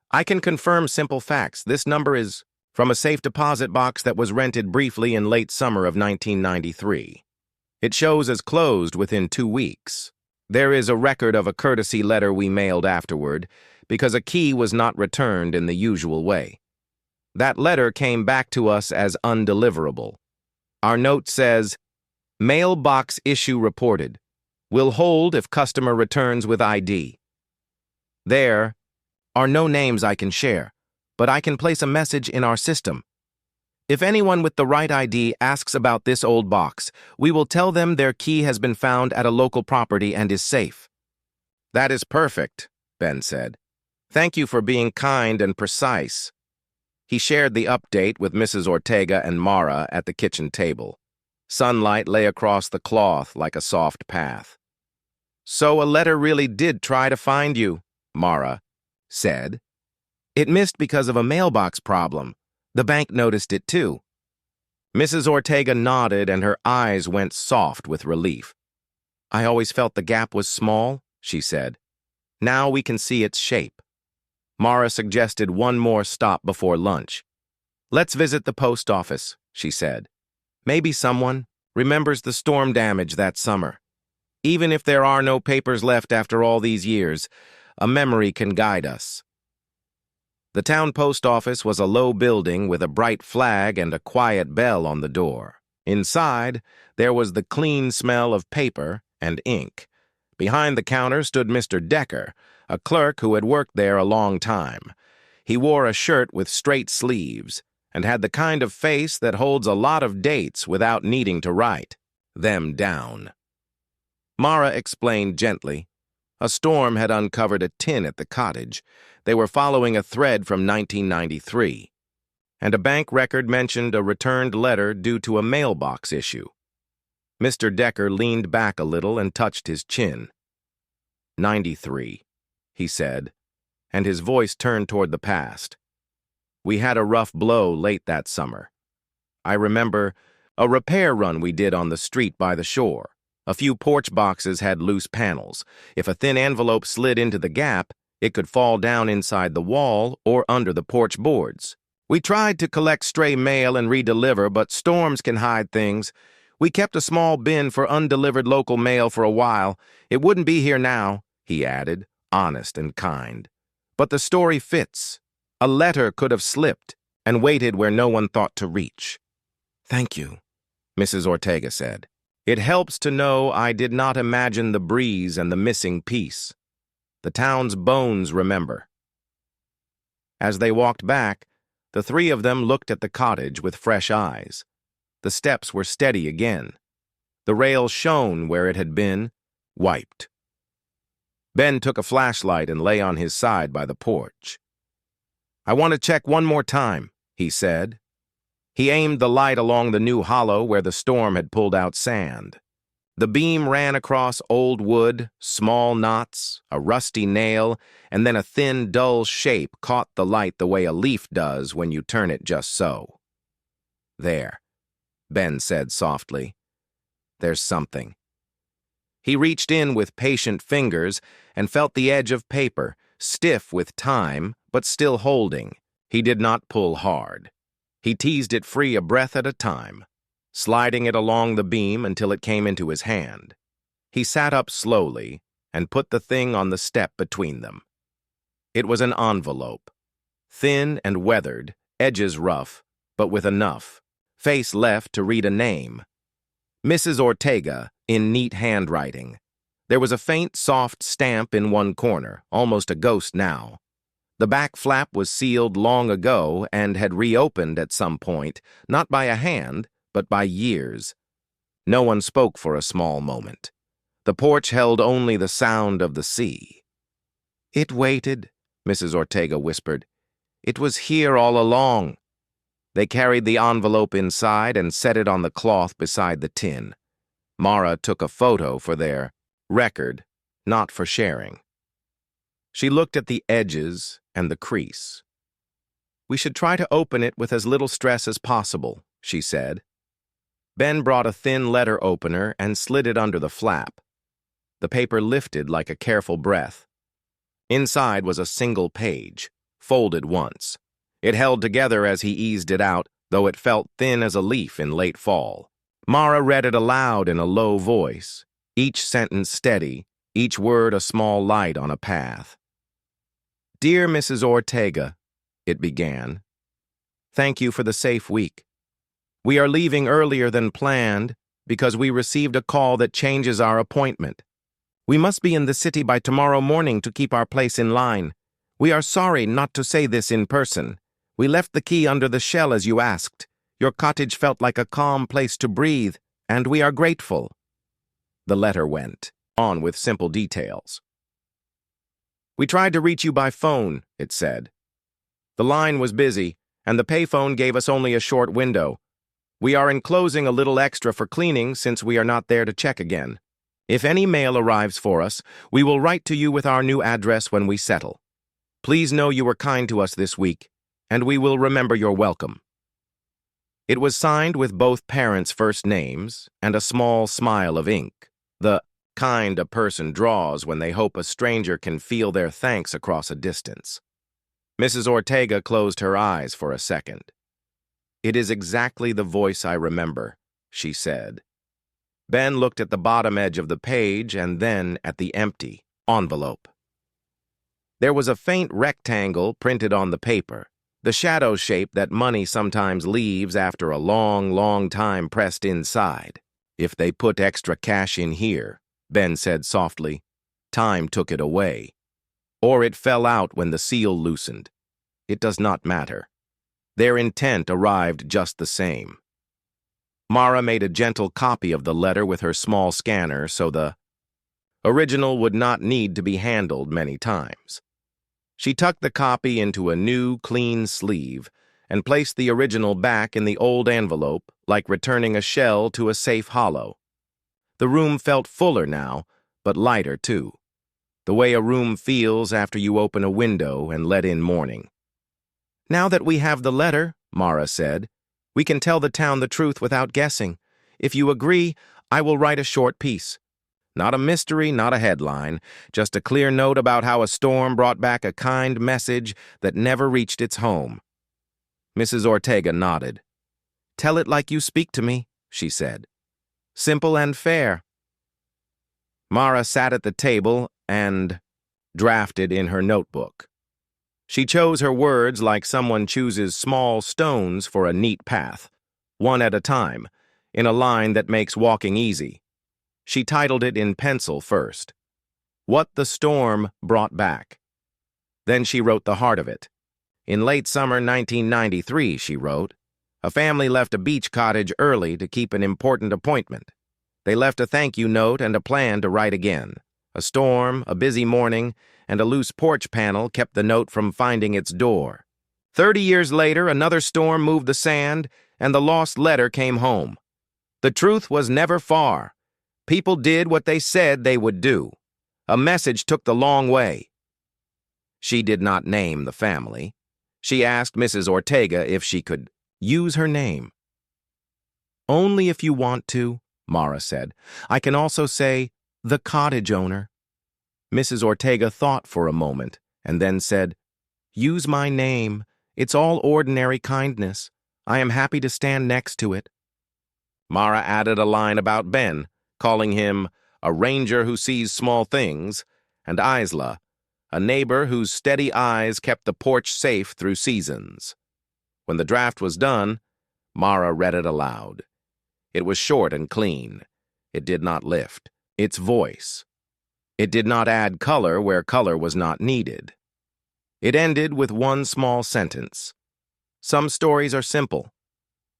"I can confirm simple facts. This number is from a safe deposit box that was rented briefly in late summer of 1993. It shows as closed within 2 weeks. There is a record of a courtesy letter we mailed afterward because a key was not returned in the usual way. That letter came back to us as undeliverable. Our note says, 'Mailbox issue reported. Will hold if customer returns with ID.' There are no names I can share, but I can place a message in our system. If anyone with the right ID asks about this old box, we will tell them their key has been found at a local property and is safe." "That is perfect," Ben said. "Thank you for being kind and precise." He shared the update with Mrs. Ortega and Mara at the kitchen table. Sunlight lay across the cloth like a soft path. "So a letter really did try to find you," Mara said. "It missed because of a mailbox problem. The bank noticed it too." Mrs. Ortega nodded and her eyes went soft with relief. "I always felt the gap was small," she said. "Now we can see its shape." Mara suggested one more stop before lunch. "Let's visit the post office," she said. "Maybe someone remembers the storm damage that summer. Even if there are no papers left after all these years, a memory can guide us." The town post office was a low building with a bright flag and a quiet bell on the door. Inside, there was the clean smell of paper and ink. Behind the counter stood Mr. Decker, a clerk who had worked there a long time. He wore a shirt with straight sleeves and had the kind of face that holds a lot of dates without needing to write them down. Mara explained gently. A storm had uncovered a tin at the cottage. They were following a thread from 1993. And a bank record mentioned a returned letter due to a mailbox issue. Mr. Decker leaned back a little and touched his chin. 93, he said, and his voice turned toward the past. "We had a rough blow late that summer. I remember a repair run we did on the street by the shore. A few porch boxes had loose panels. If a thin envelope slid into the gap, it could fall down inside the wall or under the porch boards. We tried to collect stray mail and redeliver, but storms can hide things. We kept a small bin for undelivered local mail for a while. It wouldn't be here now," he added, honest and kind. "But the story fits. A letter could have slipped and waited where no one thought to reach." "Thank you," Mrs. Ortega said. "It helps to know I did not imagine the breeze and the missing piece. The town's bones remember." As they walked back, the three of them looked at the cottage with fresh eyes. The steps were steady again. The rail shone where it had been wiped. Ben took a flashlight and lay on his side by the porch. "I want to check one more time," he said. He aimed the light along the new hollow where the storm had pulled out sand. The beam ran across old wood, small knots, a rusty nail, and then a thin, dull shape caught the light the way a leaf does when you turn it just so. "There," Ben said softly. "There's something." He reached in with patient fingers and felt the edge of paper, stiff with time, but still holding. He did not pull hard. He teased it free a breath at a time, sliding it along the beam until it came into his hand. He sat up slowly and put the thing on the step between them. It was an envelope, thin and weathered, edges rough, but with enough face left to read a name. Mrs. Ortega, in neat handwriting. There was a faint, soft stamp in one corner, almost a ghost now. The back flap was sealed long ago and had reopened at some point, not by a hand, but by years. No one spoke for a small moment. The porch held only the sound of the sea. "It waited," Mrs. Ortega whispered. "It was here all along." They carried the envelope inside and set it on the cloth beside the tin. Mara took a photo for their record, not for sharing. She looked at the edges and the crease. "We should try to open it with as little stress as possible," she said. Ben brought a thin letter opener and slid it under the flap. The paper lifted like a careful breath. Inside was a single page, folded once. It held together as he eased it out, though it felt thin as a leaf in late fall. Mara read it aloud in a low voice, each sentence steady, each word a small light on a path. "Dear Mrs. Ortega," it began, "thank you for the safe week. We are leaving earlier than planned because we received a call that changes our appointment. We must be in the city by tomorrow morning to keep our place in line. We are sorry not to say this in person. We left the key under the shell as you asked. Your cottage felt like a calm place to breathe, and we are grateful." The letter went on with simple details. "We tried to reach you by phone," it said. "The line was busy, and the payphone gave us only a short window. We are enclosing a little extra for cleaning since we are not there to check again. If any mail arrives for us, we will write to you with our new address when we settle. Please know you were kind to us this week, and we will remember your welcome." It was signed with both parents' first names and a small smile of ink, the kind a person draws when they hope a stranger can feel their thanks across a distance. Mrs. Ortega closed her eyes for a second. "It is exactly the voice I remember," she said. Ben looked at the bottom edge of the page and then at the empty envelope. There was a faint rectangle printed on the paper, the shadow shape that money sometimes leaves after a long, long time pressed inside. "If they put extra cash in here," Ben said softly, "time took it away. Or it fell out when the seal loosened. It does not matter. Their intent arrived just the same." Mara made a gentle copy of the letter with her small scanner so the original would not need to be handled many times. She tucked the copy into a new, clean sleeve and placed the original back in the old envelope like returning a shell to a safe hollow. The room felt fuller now, but lighter too, the way a room feels after you open a window and let in morning. "Now that we have the letter," Mara said, "we can tell the town the truth without guessing. If you agree, I will write a short piece. Not a mystery, not a headline, just a clear note about how a storm brought back a kind message that never reached its home." Mrs. Ortega nodded. "Tell it like you speak to me," she said. "Simple and fair." Mara sat at the table and drafted in her notebook. She chose her words like someone chooses small stones for a neat path, one at a time, in a line that makes walking easy. She titled it in pencil first, "What the Storm Brought Back." Then she wrote the heart of it. "In late summer 1993, she wrote, a family left a beach cottage early to keep an important appointment. They left a thank you note and a plan to write again. A storm, a busy morning, and a loose porch panel kept the note from finding its door. 30 years later, another storm moved the sand, and the lost letter came home. The truth was never far. People did what they said they would do. A message took the long way. She did not name the family. She asked Mrs. Ortega if she could use her name. Only if you want to, Mara said. I can also say, the cottage owner. Mrs. Ortega thought for a moment and then said, use my name. It's all ordinary kindness. I am happy to stand next to it. Mara added a line about Ben, calling him a ranger who sees small things, and Isla, a neighbor whose steady eyes kept the porch safe through seasons. When the draft was done, Mara read it aloud. It was short and clean. It did not lift its voice. It did not add color where color was not needed. It ended with one small sentence. Some stories are simple.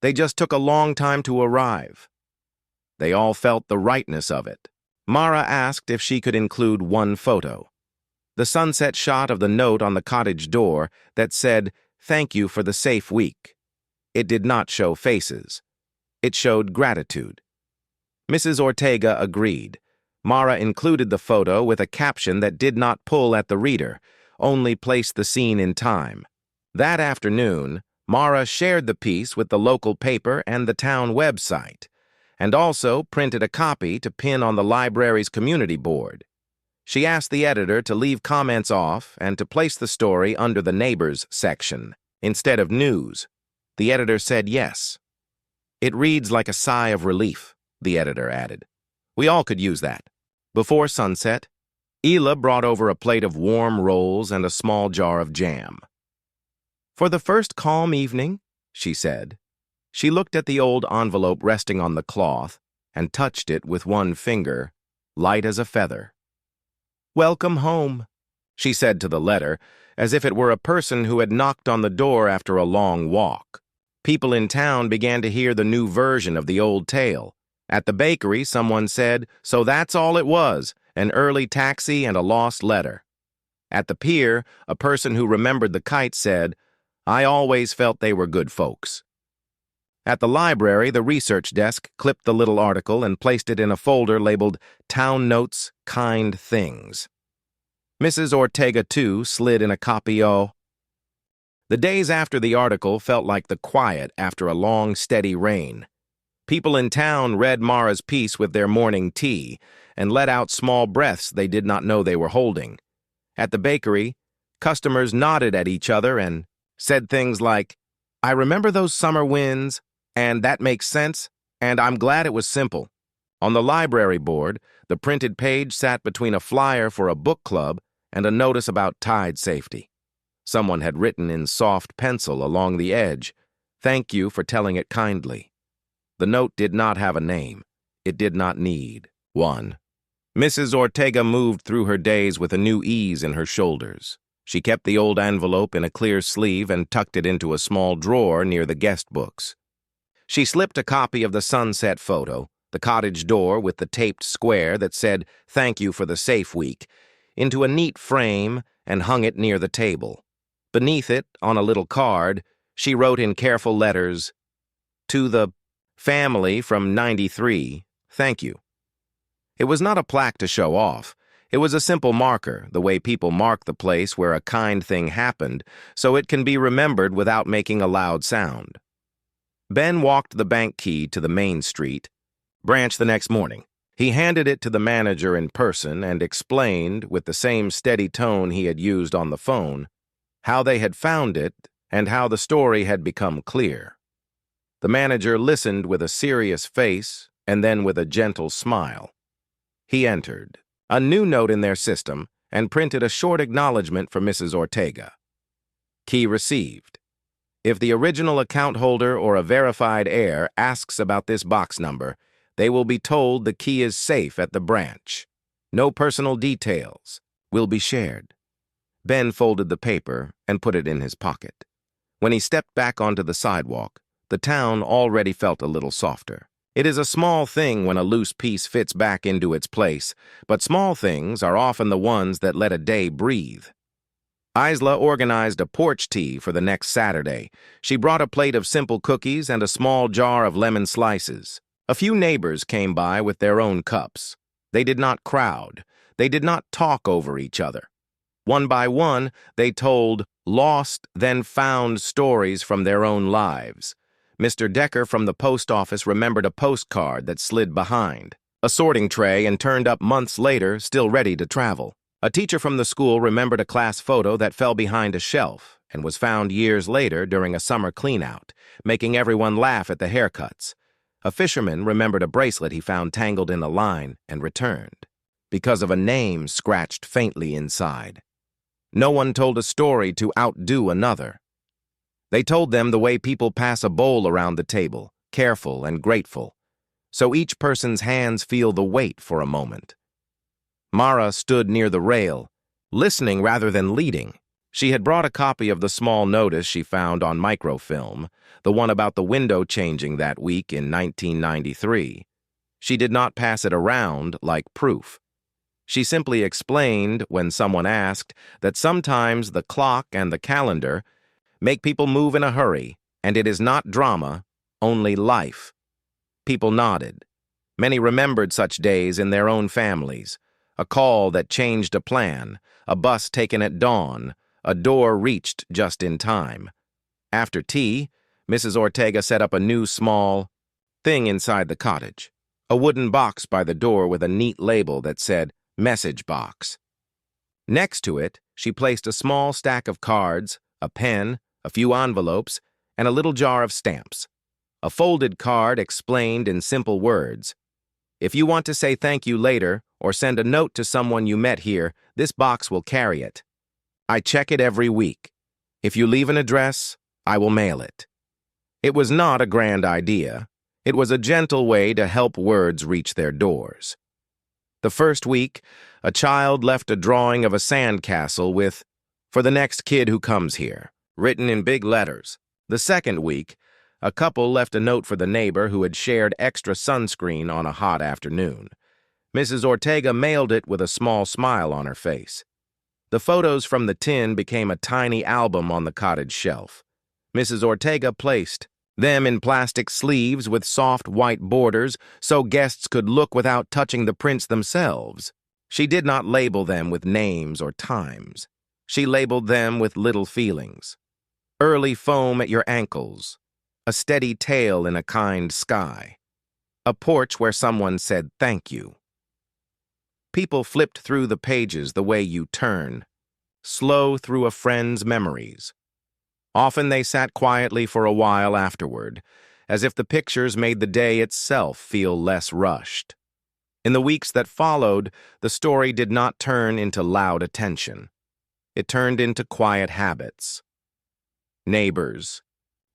They just took a long time to arrive. They all felt the rightness of it. Mara asked if she could include one photo. The sunset shot of the note on the cottage door that said, "Thank you for the safe week." It did not show faces. It showed gratitude. Mrs. Ortega agreed. Mara included the photo with a caption that did not pull at the reader, only placed the scene in time. That afternoon, Mara shared the piece with the local paper and the town website, and also printed a copy to pin on the library's community board. She asked the editor to leave comments off and to place the story under the neighbors section, instead of news. The editor said yes. It reads like a sigh of relief, the editor added. We all could use that. Before sunset, Ela brought over a plate of warm rolls and a small jar of jam. For the first calm evening, she said. She looked at the old envelope resting on the cloth and touched it with one finger, light as a feather. Welcome home, she said to the letter, as if it were a person who had knocked on the door after a long walk. People in town began to hear the new version of the old tale. At the bakery, someone said, "So that's all it was, an early taxi and a lost letter." At the pier, a person who remembered the kite said, "I always felt they were good folks." At the library, the research desk clipped the little article and placed it in a folder labeled Town Notes, Kind Things. Mrs. Ortega, too, slid in a copy of. The days after the article felt like the quiet after a long, steady rain. People in town read Mara's piece with their morning tea and let out small breaths they did not know they were holding. At the bakery, customers nodded at each other and said things like, "I remember those summer winds, and that makes sense, and I'm glad it was simple." On the library board, the printed page sat between a flyer for a book club and a notice about tide safety. Someone had written in soft pencil along the edge, "Thank you for telling it kindly." The note did not have a name. It did not need one. Mrs. Ortega moved through her days with a new ease in her shoulders. She kept the old envelope in a clear sleeve and tucked it into a small drawer near the guest books. She slipped a copy of the sunset photo, the cottage door with the taped square that said, "Thank you for the safe week," into a neat frame and hung it near the table. Beneath it, on a little card, she wrote in careful letters, "To the family from 93, thank you." It was not a plaque to show off. It was a simple marker, the way people mark the place where a kind thing happened, so it can be remembered without making a loud sound. Ben walked the bank key to the main street branch the next morning. He handed it to the manager in person and explained, with the same steady tone he had used on the phone, how they had found it and how the story had become clear. The manager listened with a serious face and then with a gentle smile. He entered a new note in their system and printed a short acknowledgement for Mrs. Ortega. Key received. If the original account holder or a verified heir asks about this box number, they will be told the key is safe at the branch. No personal details will be shared. Ben folded the paper and put it in his pocket. When he stepped back onto the sidewalk, the town already felt a little softer. It is a small thing when a loose piece fits back into its place, but small things are often the ones that let a day breathe. Isla organized a porch tea for the next Saturday. She brought a plate of simple cookies and a small jar of lemon slices. A few neighbors came by with their own cups. They did not crowd. They did not talk over each other. One by one, they told lost, then found stories from their own lives. Mr. Decker from the post office remembered a postcard that slid behind, a sorting tray, and turned up months later, still ready to travel. A teacher from the school remembered a class photo that fell behind a shelf and was found years later during a summer clean-out, making everyone laugh at the haircuts. A fisherman remembered a bracelet he found tangled in a line and returned, because of a name scratched faintly inside. No one told a story to outdo another. They told them the way people pass a bowl around the table, careful and grateful, so each person's hands feel the weight for a moment. Mara stood near the rail, listening rather than leading. She had brought a copy of the small notice she found on microfilm, the one about the window changing that week in 1993. She did not pass it around like proof. She simply explained, when someone asked, that sometimes the clock and the calendar make people move in a hurry, and it is not drama, only life. People nodded. Many remembered such days in their own families. A call that changed a plan, a bus taken at dawn, a door reached just in time. After tea, Mrs. Ortega set up a new small thing inside the cottage, a wooden box by the door with a neat label that said, "Message Box." Next to it, she placed a small stack of cards, a pen, a few envelopes, and a little jar of stamps. A folded card explained in simple words, "If you want to say thank you later or send a note to someone you met here, this box will carry it. I check it every week. If you leave an address, I will mail it." It was not a grand idea. It was a gentle way to help words reach their doors. The first week, a child left a drawing of a sandcastle with, "For the next kid who comes here," written in big letters. The second week, a couple left a note for the neighbor who had shared extra sunscreen on a hot afternoon. Mrs. Ortega mailed it with a small smile on her face. The photos from the tin became a tiny album on the cottage shelf. Mrs. Ortega placed them in plastic sleeves with soft white borders so guests could look without touching the prints themselves. She did not label them with names or times. She labeled them with little feelings. Early foam at your ankles, a steady tail in a kind sky, a porch where someone said thank you. People flipped through the pages the way you turn, slow through a friend's memories. Often they sat quietly for a while afterward, as if the pictures made the day itself feel less rushed. In the weeks that followed, the story did not turn into loud attention. It turned into quiet habits. Neighbors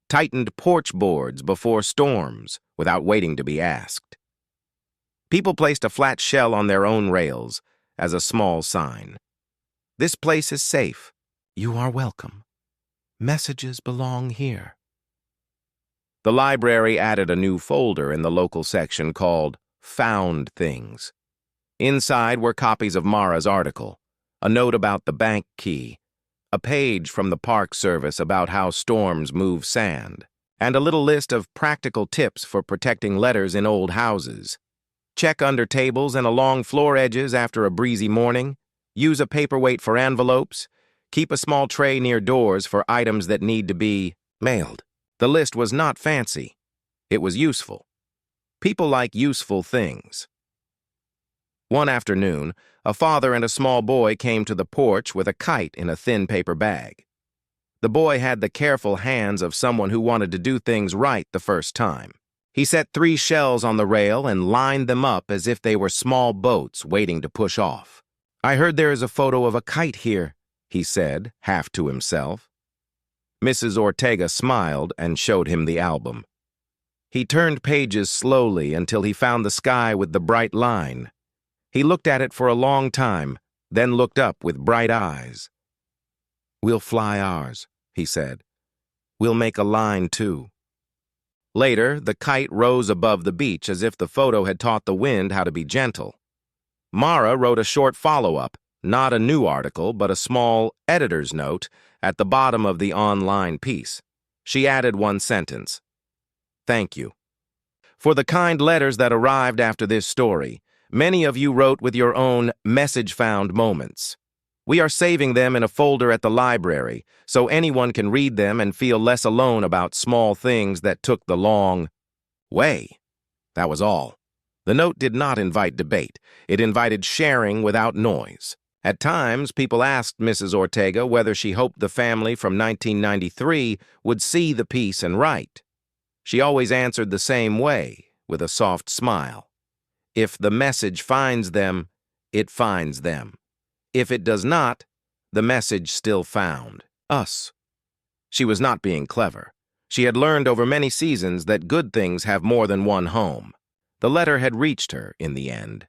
tightened porch boards before storms without waiting to be asked. People placed a flat shell on their own rails as a small sign. "This place is safe. You are welcome. Messages belong here." The library added a new folder in the local section called Found Things. Inside were copies of Mara's article, a note about the bank key, a page from the Park Service about how storms move sand, and a little list of practical tips for protecting letters in old houses. Check under tables and along floor edges after a breezy morning. Use a paperweight for envelopes. Keep a small tray near doors for items that need to be mailed. The list was not fancy. It was useful. People like useful things. One afternoon, a father and a small boy came to the porch with a kite in a thin paper bag. The boy had the careful hands of someone who wanted to do things right the first time. He set 3 shells on the rail and lined them up as if they were small boats waiting to push off. "I heard there is a photo of a kite here," he said, half to himself. Mrs. Ortega smiled and showed him the album. He turned pages slowly until he found the sky with the bright line. He looked at it for a long time, then looked up with bright eyes. "We'll fly ours," he said. "We'll make a line, too." Later, the kite rose above the beach as if the photo had taught the wind how to be gentle. Mara wrote a short follow-up, not a new article, but a small editor's note at the bottom of the online piece. She added one sentence. "Thank you. For the kind letters that arrived after this story, many of you wrote with your own message found moments. We are saving them in a folder at the library so anyone can read them and feel less alone about small things that took the long way. That was all. The note did not invite debate. It invited sharing without noise. At times, people asked Mrs. Ortega whether she hoped the family from 1993 would see the piece and write. She always answered the same way, with a soft smile. If the message finds them, it finds them. If it does not, the message still found us. She was not being clever. She had learned over many seasons that good things have more than one home. The letter had reached her in the end.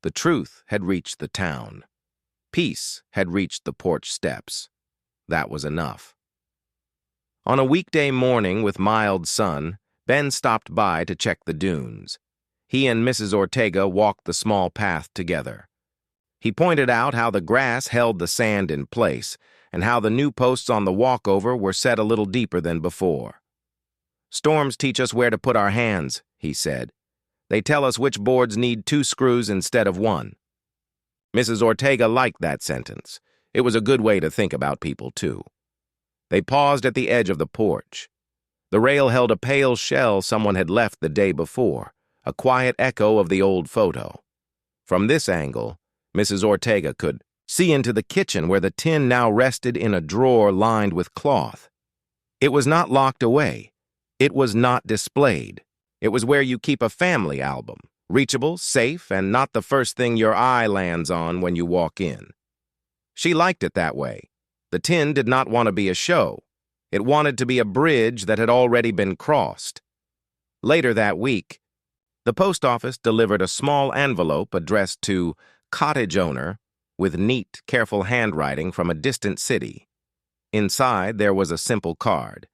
The truth had reached the town. Peace had reached the porch steps. That was enough. On a weekday morning with mild sun, Ben stopped by to check the dunes. He and Mrs. Ortega walked the small path together. He pointed out how the grass held the sand in place and how the new posts on the walkover were set a little deeper than before. "Storms teach us where to put our hands," he said. "They tell us which boards need 2 screws instead of 1. Mrs. Ortega liked that sentence. It was a good way to think about people, too. They paused at the edge of the porch. The rail held a pale shell someone had left the day before, a quiet echo of the old photo. From this angle, Mrs. Ortega could see into the kitchen where the tin now rested in a drawer lined with cloth. It was not locked away. It was not displayed. It was where you keep a family album, reachable, safe, and not the first thing your eye lands on when you walk in. She liked it that way. The tin did not want to be a show. It wanted to be a bridge that had already been crossed. Later that week, the post office delivered a small envelope addressed to cottage owner with neat, careful handwriting from a distant city. Inside, there was a simple card.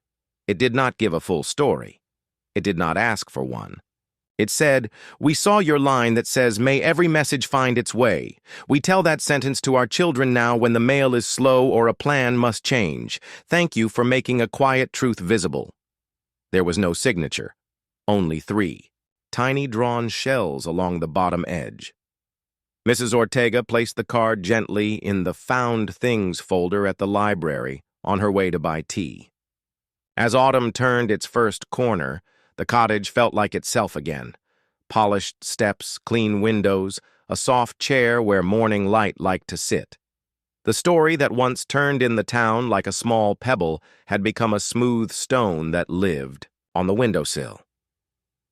It did not give a full story. It did not ask for one. It said, "We saw your line that says, 'May every message find its way.' We tell that sentence to our children now when the mail is slow or a plan must change. Thank you for making a quiet truth visible." There was no signature, only 3 tiny drawn shells along the bottom edge. Mrs. Ortega placed the card gently in the Found Things folder at the library on her way to buy tea. As autumn turned its first corner, the cottage felt like itself again. Polished steps, clean windows, a soft chair where morning light liked to sit. The story that once turned in the town like a small pebble had become a smooth stone that lived on the windowsill.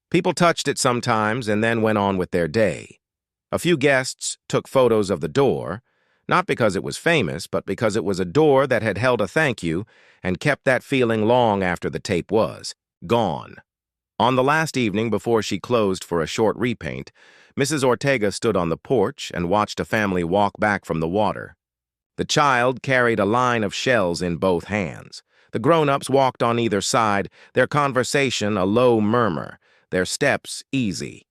People touched it sometimes and then went on with their day. A few guests took photos of the door, not because it was famous, but because it was a door that had held a thank you and kept that feeling long after the tape was gone. On the last evening before she closed for a short repaint, Mrs. Ortega stood on the porch and watched a family walk back from the water. The child carried a line of shells in both hands. The grown-ups walked on either side, their conversation a low murmur, their steps easy.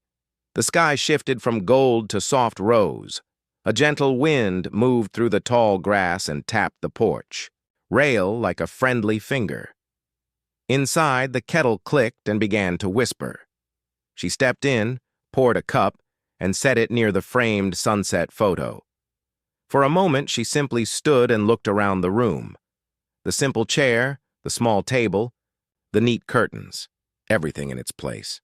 The sky shifted from gold to soft rose. A gentle wind moved through the tall grass and tapped the porch, rail like a friendly finger. Inside, the kettle clicked and began to whisper. She stepped in, poured a cup, and set it near the framed sunset photo. For a moment, she simply stood and looked around the room. The simple chair, the small table, the neat curtains, everything in its place.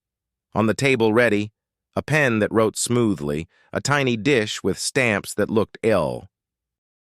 On the table ready, a pen that wrote smoothly, a tiny dish with stamps that looked ill.